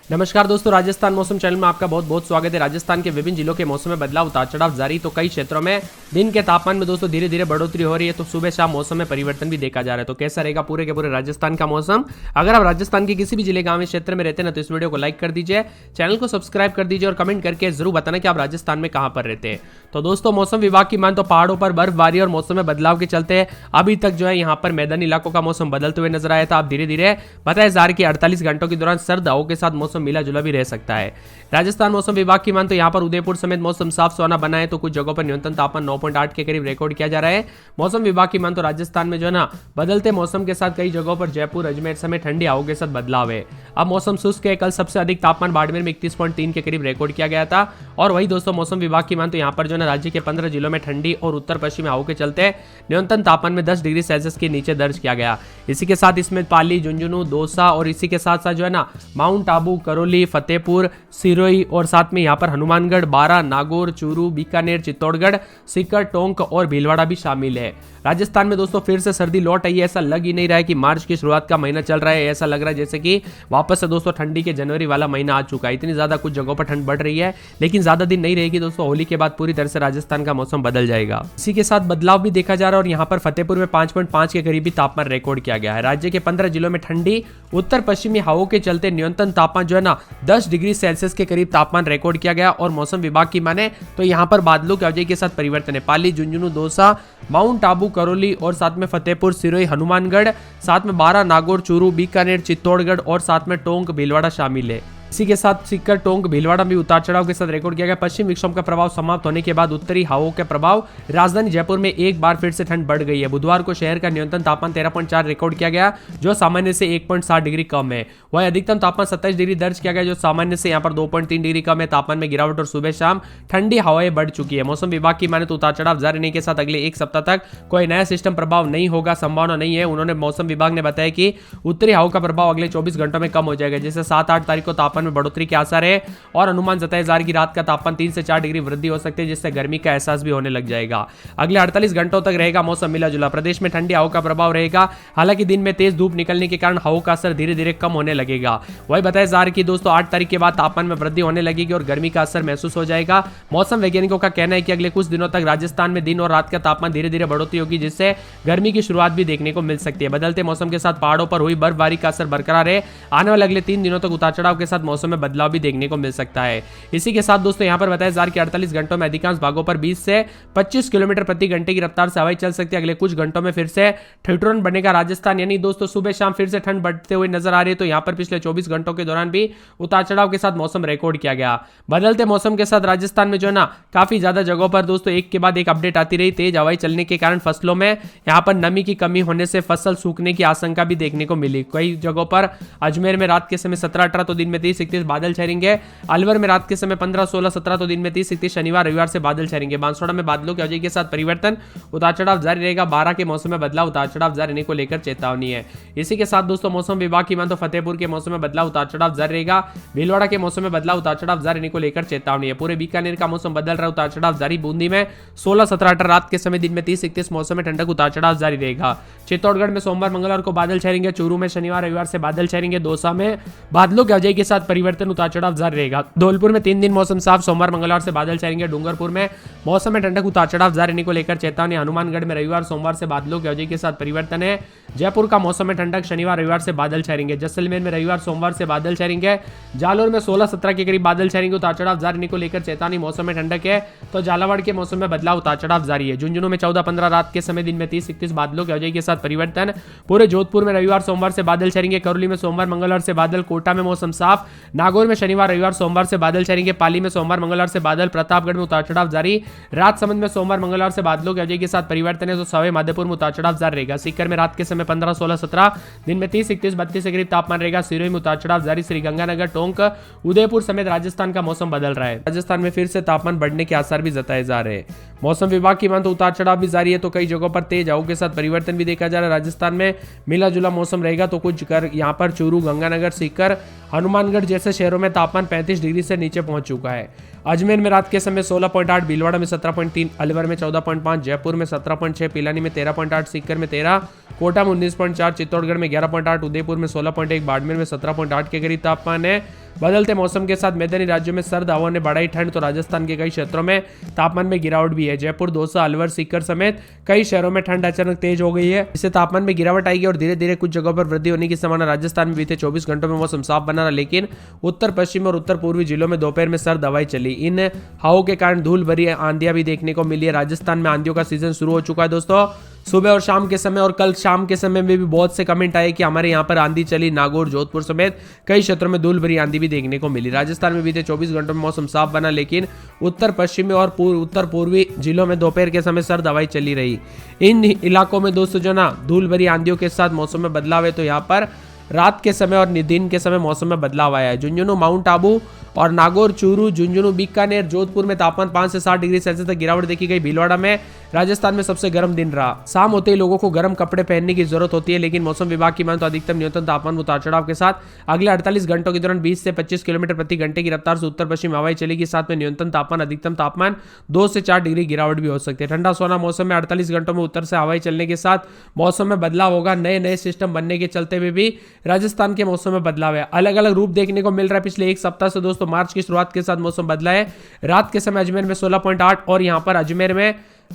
नमस्कार दोस्तों, राजस्थान मौसम चैनल में आपका बहुत बहुत स्वागत है। राजस्थान के विभिन्न जिलों के मौसम में बदलाव उतार चढ़ाव जारी। तो कई क्षेत्रों में दिन के तापमान में दोस्तों धीरे धीरे बढ़ोतरी हो रही है, तो सुबह शाम मौसम में परिवर्तन भी देखा जा रहा है। तो कैसा रहेगा पूरे के पूरे राजस्थान का मौसम? अगर आप राजस्थान के किसी भी जिले गांव क्षेत्र में रहते हैं ना, तो इस वीडियो को लाइक कर दीजिए, चैनल को सब्सक्राइब कर दीजिए और कमेंट करके जरूर बताना कि आप राजस्थान में कहां पर रहते हैं। तो दोस्तों, मौसम विभाग की मान तो पहाड़ों पर बर्फबारी और मौसम में बदलाव के चलते अभी तक जो है यहाँ पर मैदानी इलाकों का मौसम बदलते हुए नजर आया था। आप धीरे धीरे बताया जा रहा है कि 48 घंटों के दौरान सर्द हवाओं के साथ मौसम मिला जुला भी रह सकता है। राजस्थान मौसम विभाग की मान तो यहाँ पर उदयपुर समेत मौसम साफ सुहाना बना है, तो कुछ जगहों पर न्यूनतम तापमान 9.8 के करीब रिकॉर्ड किया जा रहा है। मौसम विभाग की मान तो राजस्थान में जो है ना, बदलते मौसम के साथ कई जगहों पर जयपुर अजमेर समेत ठंडी हवाओं के साथ बदलाव है। अब मौसम शुष्क है। कल सबसे अधिक तापमान बाड़मेर में 31.3 के करीब रिकॉर्ड किया गया था। और वही दोस्तों, मौसम विभाग की मान तो यहाँ पर जो है राज्य के 15 जिलों में ठंडी और उत्तर पश्चिमी हवाओं के चलते न्यूनतम तापमान में 10 डिग्री सेल्सियस के नीचे दर्ज किया गया। इसी के साथ इसमें पाली, झुंझुनू, दौसा और इसी के साथ साथ जो है ना माउंट आबू, करौली, फतेहपुर, सिरोही और साथ में यहाँ पर हनुमानगढ़, बारां, नागौर, चूरू, बीकानेर, चित्तौड़गढ़, सीकर, टोंक और भीलवाड़ा भी शामिल है। राजस्थान में दोस्तों फिर से सर्दी लौट आई है। ऐसा लग ही नहीं रहा है कि मार्च की शुरुआत का महीना चल रहा है। ऐसा लग रहा है जैसे कि वापस से दोस्तों ठंडी के जनवरी वाला महीना आ चुका है। इतनी ज्यादा कुछ जगहों पर ठंड बढ़ रही है, लेकिन ज्यादा दिन नहीं रहेगी दोस्तों। होली के बाद पूरी तरह से राजस्थान का मौसम बदल जाएगा। इसी के साथ बदलाव भी देखा जा रहा है और यहाँ पर फतेहपुर में 5.5 के करीबी तापमान रिकॉर्ड किया गया है। राज्य के 15 जिलों में ठंडी उत्तर पश्चिमी हवाओं के चलते न्यूनतम तापमान जो है ना 10 डिग्री सेल्सियस के करीब तापमान रिकॉर्ड किया गया। और मौसम विभाग की माने तो यहाँ पर बादलों की अवधि के साथ परिवर्तन है। पाली, झुंझुनू, दौसा, माउंट आबू, करौली और साथ में फतेहपुर, सिरोही, हनुमानगढ़, साथ में बारां, नागौर, चूरू, बीकानेर, चित्तौड़गढ़ और साथ में टोंक, भीलवाड़ा शामिल है। इसी के साथ सीकर, टोंक, भीलवाड़ा में उतार चढ़ाव के साथ रिकॉर्ड किया गया। पश्चिम विक्षोभ का प्रभाव समाप्त होने के बाद उत्तरी हवाओं के प्रभाव राजधानी जयपुर में एक बार फिर से ठंड बढ़ गई है। बुधवार को शहर का न्यूनतम तापमान 13.4 रिकॉर्ड किया गया, जो सामान्य से 1.7 डिग्री कम है। वही अधिकतम तापमान 27 डिग्री दर्ज किया गया, जो सामान्य से यहाँ पर 2.3 डिग्री कम है। तापमान में गिरावट और सुबह शाम ठंडी हवाएं बढ़ चुकी है। मौसम विभाग की माने तो उतार चढ़ाव जारी रहने के साथ अगले एक सप्ताह तक कोई नया सिस्टम प्रभाव नहीं होगा, संभावना नहीं है। उन्होंने मौसम विभाग ने बताया कि उत्तरी हवाओं का प्रभाव अगले 24 घंटों में कम हो जाएगा, जिससे 7-8 तारीख को तापमान में बढ़ोतरी के आसार है। और अनुमान जताया जा रहा है कि रात का तापमान 3 से 4 डिग्री वृद्धि हो सकती है, जिससे गर्मी का एहसास भी होने लग जाएगा। अगले 48 घंटों तक रहेगा मौसम मिला जुला। प्रदेश में ठंडी हवा का प्रभाव रहेगा। हालांकि दिन में तेज धूप निकलने के कारण हवा का असर धीरे धीरे कम होने लगेगा। वही बताया जा रहा है कि दोस्तों 8 तारीख के बाद तापमान में वृद्धि होने लगेगी और गर्मी का असर महसूस हो जाएगा। मौसम वैज्ञानिकों का कहना है कि अगले कुछ दिनों तक राजस्थान में दिन और रात का तापमान धीरे धीरे बढ़ोतरी होगी, जिससे गर्मी की शुरुआत भी देखने को मिल सकती है। बदलते मौसम के साथ पहाड़ों पर हुई बर्फबारी का असर बरकरार है। आने वाले अगले 3 दिनों तक उतार चढ़ाव के साथ मौसम में बदलाव भी देखने को मिल सकता है। इसी के साथ दोस्तों यहाँ पर बताया जा रहा है कि 48 घंटों में अधिकांश भागों पर 20 से 25 किलोमीटर प्रति घंटे की रफ्तार से हवाएं चल सकती है। अगले कुछ घंटों में फिर से ठिठुरन बनेगा राजस्थान, यानी दोस्तों सुबह शाम फिर से ठंड बढ़ते हुए नजर आ रही है। तो यहाँ पर पिछले 24 घंटों के दौरान भी उतार चढ़ाव के साथ मौसम रिकॉर्ड किया गया। बदलते मौसम के साथ राजस्थान में जो है ना काफी ज्यादा जगहों पर दोस्तों एक के बाद एक अपडेट आती रही। तेज हवाएं चलने के कारण फसलों में यहाँ पर नमी की कमी होने से फसल सूखने की आशंका भी देखने को मिली। कई जगहों पर अजमेर में रात के समय 17-18 तो दिन में 30-31 बादल छाएंगे। अलवर में रात के समय 15-16-17 तो दिन में 30-31 शनिवार रविवार से बादल छाएंगे। बांसवाड़ा में बादलों की अवधि के साथ परिवर्तन, उतार चढ़ाव जारी रहेगा। 12 के मौसम में बदलाव, उतार चढ़ाव जारी रहने को लेकर चेतावनी है। इसी के साथ दोस्तों मौसम विभाग की मान तो फतेहपुर के मौसम में बदलाव, उतार चढ़ाव जारी रहेगा। भीलवाड़ा के मौसम में बदलाव, उतार चढ़ाव जारी रहने को लेकर चेतावनी है। पूरे बीकानेर का मौसम बदल रहा है, उतार चढ़ाव जारी। बूंदी में 16-17-18 रात के समय दिन में 30-31 मौसम में ठंडक, उतार चढ़ाव जारी रहेगा। चित्तौड़गढ़ में सोमवार मंगलवार को बादल छाएंगे। चूरू में शनिवार रविवार से बादल छाएंगे। दौसा में बादलों की अवधि के साथ परिवर्तन, उतार चढ़ाव जारी रहेगा। धौलपुर में 3 दिन मौसम साफ, सोमवार मंगलवार से बादल छाएंगे। डूंगरपुर में मौसम में ठंडक, उतार चढ़ाव जारी रहने को लेकर चेतावनी। हनुमानगढ़ में रविवार सोमवार से बादलों की अवधि के साथ परिवर्तन है। जयपुर का मौसम में ठंडक, शनिवार रविवार से बादल छाएंगे। जैसलमेर में रविवार सोमवार से बादल छाएंगे। जालोर में 16-17 के करीब बादल छाएंगे। उतार चढ़ाव जारी रहने को लेकर चेतावनी। मौसम में ठंडक है तो झालावाड़ के मौसम में बदलाव, उतार चढ़ाव जारी है। झुंझुनू में 14-15 रात के समय दिन में 30-31 बादलों की अवधि के साथ परिवर्तन। पूरे जोधपुर में रविवार सोमवार से बादल छाएंगे। करौली में सोमवार मंगलवार से बादल। कोटा में मौसम साफ। नागौर में शनिवार रविवार सोमवार से बादल छाएंगे। पाली में सोमवार मंगलवार से बादल। प्रतापगढ़ में उतार चढ़ाव जारी। राजसमंद में सोमवार मंगलवार से बादलों की अवधि के साथ परिवर्तन है। तो सवाई माधोपुर में उतार चढ़ाव जारी रहेगा। सीकर में रात के समय 15-16-17 दिन में 30-31-32 के करीब तापमान रहेगा। सिरोही में उतार चढ़ाव जारी। श्रीगंगानगर, टोंक, उदयपुर समेत राजस्थान का मौसम बदल रहा है। राजस्थान में फिर से तापमान बढ़ने के आसार भी जताए जा रहे हैं। मौसम विभाग की मान तो उतार चढ़ाव भी जारी है, तो कई जगहों पर तेज हवाओं के साथ परिवर्तन भी देखा जा रहा है। राजस्थान में मिला जुला मौसम रहेगा। तो कुछ यहाँ पर चूरू, गंगानगर, सीकर, हनुमानगढ़ जैसे शहरों में तापमान 35 डिग्री से नीचे पहुंच चुका है। अजमेर में रात के समय 16.8, भीलवाड़ा में 17.3, अलवर में 14.5, जयपुर में 17.6, पिलानी में 13.8, सीकर में 13, कोटा में 19.4, चित्तौड़गढ़ में 11.8, उदयपुर में 16.1, बाड़मेर में 17.8 के करीब तापमान है। बदलते मौसम के साथ मैदानी राज्यों में सर्द हवाओं ने बढ़ाई ठंड, तो राजस्थान के कई क्षेत्रों में तापमान में गिरावट भी है। जयपुर, दौसा, अलवर, सीकर समेत कई शहरों में ठंड अचानक तेज हो गई है। इससे तापमान में गिरावट आएगी और धीरे धीरे कुछ जगहों पर वृद्धि होने की संभावना। राजस्थान में बीते 24 घंटों में मौसम साफ बना रहा, लेकिन उत्तर पश्चिम और उत्तर पूर्वी जिलों में दोपहर में सर्द हवाएं चली। इन हवाओं के कारण धूल भरी आंधियां भी देखने को मिली है। राजस्थान में आंधियों का सीजन शुरू हो चुका है दोस्तों। सुबह और शाम के समय और कल शाम के समय में भी बहुत से कमेंट आए कि हमारे यहाँ पर आंधी चली। नागौर, जोधपुर समेत कई क्षेत्रों में धूल भरी आंधी भी देखने को मिली। राजस्थान में बीते 24 घंटों में मौसम साफ बना, लेकिन उत्तर पश्चिमी और उत्तर पूर्वी जिलों में दोपहर के समय सर्द हवाएं चली रही। इन इलाकों में दोस्तों जो ना धूल भरी आंधियों के साथ मौसम में बदलाव है, तो यहाँ पर रात के समय और दिन के समय मौसम में बदलाव आया है। झुंझुनू, माउंट आबू और नागौर, चूरू, झुंझुनू, बीकानेर, जोधपुर में तापमान 5 से 7 डिग्री सेल्सियस तक गिरावट देखी गई। भीलवाड़ा में राजस्थान में सबसे गर्म दिन रहा। शाम होते ही लोगों को गर्म कपड़े पहनने की जरूरत होती है, लेकिन मौसम विभाग की माने तो अधिकतम न्यूनतम तापमान उतार चढ़ाव के साथ अगले 48 घंटों के दौरान 20 से 25 किलोमीटर प्रति घंटे की रफ्तार से उत्तर पश्चिम हवाएं चलेगी। साथ में न्यूनतम तापमान अधिकतम तापमान 2 से 4 डिग्री गिरावट भी हो सकती है। ठंडा सोना मौसम में 48 घंटों में उत्तर से हवाएं चलने के साथ मौसम में बदलाव होगा। नए नए सिस्टम बनने के चलते हुए भी राजस्थान के मौसम में बदलाव है। अलग अलग रूप देखने को मिल रहा है। पिछले एक सप्ताह से दोस्तों मार्च की शुरुआत के साथ मौसम बदला है। रात के समय अजमेर में 16.8 और यहां पर अजमेर में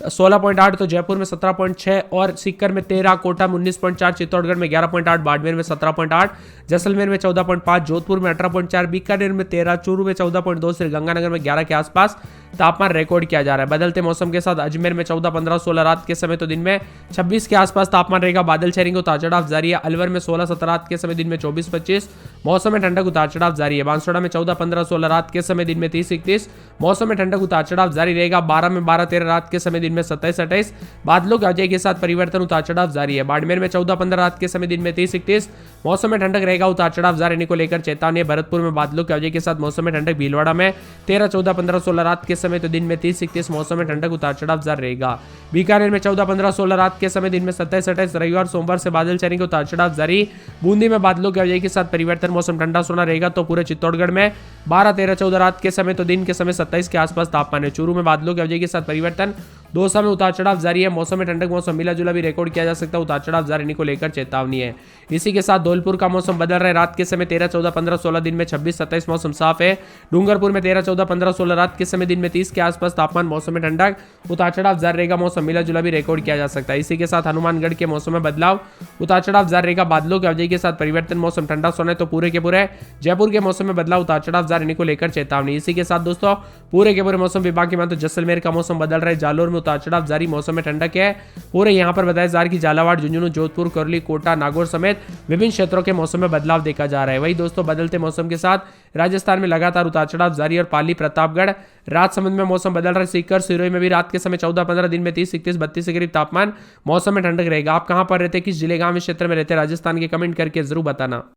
16.8, तो जयपुर में 17.6 और सीकर में 13, कोटा में 19.4, चित्तौड़गढ़ में 11.8, बाड़मेर में 17.8, जैसलमेर में 14.5, जोधपुर में 18.4, बीकानेर में 13, चूरू में 14.2, श्रीगंगानगर में 11 के आसपास तापमान रिकॉर्ड किया जा रहा है। बदलते मौसम के साथ अजमेर में 14, 15, 16 रात के समय, तो दिन में 26 के आसपास तापमान रहेगा। बादल छाएंगे, उतार चढ़ाव जारी है। अलवर में 16, 17 रात के समय, दिन में 24, 25 मौसम में ठंडक, उतार चढ़ाव जारी है। बांसवाड़ा में 14, 15, 16 रात के समय, दिन में 30, 31 मौसम में ठंडक, उतार चढ़ाव जारी रहेगा। 12 में 12, 13 रात के समय, दिन में 27, 28 बादलों के अजय के साथ परिवर्तन, उतार चढ़ाव जारी है। बाड़मेर में 14, 15 रात के समय, दिन में 30, 31 मौसम में ठंडक रहेगा, उतार चढ़ाव जारी रहने को लेकर चेतावनी है। भरतपुर में बादलों के अजय के साथ मौसम में ठंडक। भीलवाड़ा में 13, 14, 15, 16 रात के समय, तो दिन में 30, 31 मौसम में ठंडक, उतार चढ़ाव जारी रहेगा। बीकानेर में 14, 15, 16 रात के समय, दिन में 27, 28 रविवार सोमवार से बादल छाएंगे, उतार चढ़ाव जारी। बूंदी में बादलों के अजय के साथ परिवर्तन, मौसम ठंडा सोना रहेगा। तो पूरे चित्तौड़गढ़ में 12, 13, 14 रात के समय, तो दिन के समय 27 के आसपास तापमान है। चूरू में बादलों के अजय के साथ परिवर्तन, दौसा में उतार चढ़ाव जारी है। मौसम में ठंडक, मौसम मिला जुला भी रिकॉर्ड किया जा सकता है। उतार चढ़ाव जारी को लेकर चेतावनी है। इसी के साथ धौलपुर का मौसम बदल रहा है। रात के समय 13, 14, 15, 16, दिन में 26, 27 मौसम साफ है। डूंगरपुर में 13, 14, 15, 16 रात के समय, दिन में 30 के आसपास तापमान, मौसम में ठंडक, उतार चढ़ाव जारी रहेगा। मौसम मिला जुला भी रिकॉर्ड किया जा सकता है। इसी के साथ हनुमानगढ़ के मौसम में बदलाव, उतार चढ़ाव जारी रहेगा। बादलों के अवजय के साथ परिवर्तन, मौसम ठंडा सोना है। तो पूरे के पूरे जयपुर के मौसम में बदलाव, उतार चढ़ाव जारी रहने को लेकर चेतावनी। इसी के साथ दोस्तों पूरे के पूरे मौसम विभाग की माने तो जैसलमेर का मौसम बदल रहा है। जालोर में उतार चढ़ाव जारी, मौसम में ठंडक है। पूरे यहाँ पर बताया जा रहा है कि झालावाड़, झुंझुनू, जोधपुर, करौली, कोटा, नागौर समेत विभिन्न क्षेत्रों के मौसम में बदलाव देखा जा रहा है। वही दोस्तों बदलते मौसम के साथ राजस्थान में लगातार उतार चढ़ाव जारी और पाली, प्रतापगढ़, राजसमंद में मौसम बदल रहा है। सीकर, सिरोही में भी रात के समय 14, 15, दिन में 30, 31, 32 के करीब तापमान, मौसम में ठंडक रहेगा। आप कहां पर रहते हैं, किस जिले, गांव, इस क्षेत्र में रहते हैं, राजस्थान के कमेंट करके जरूर बताना।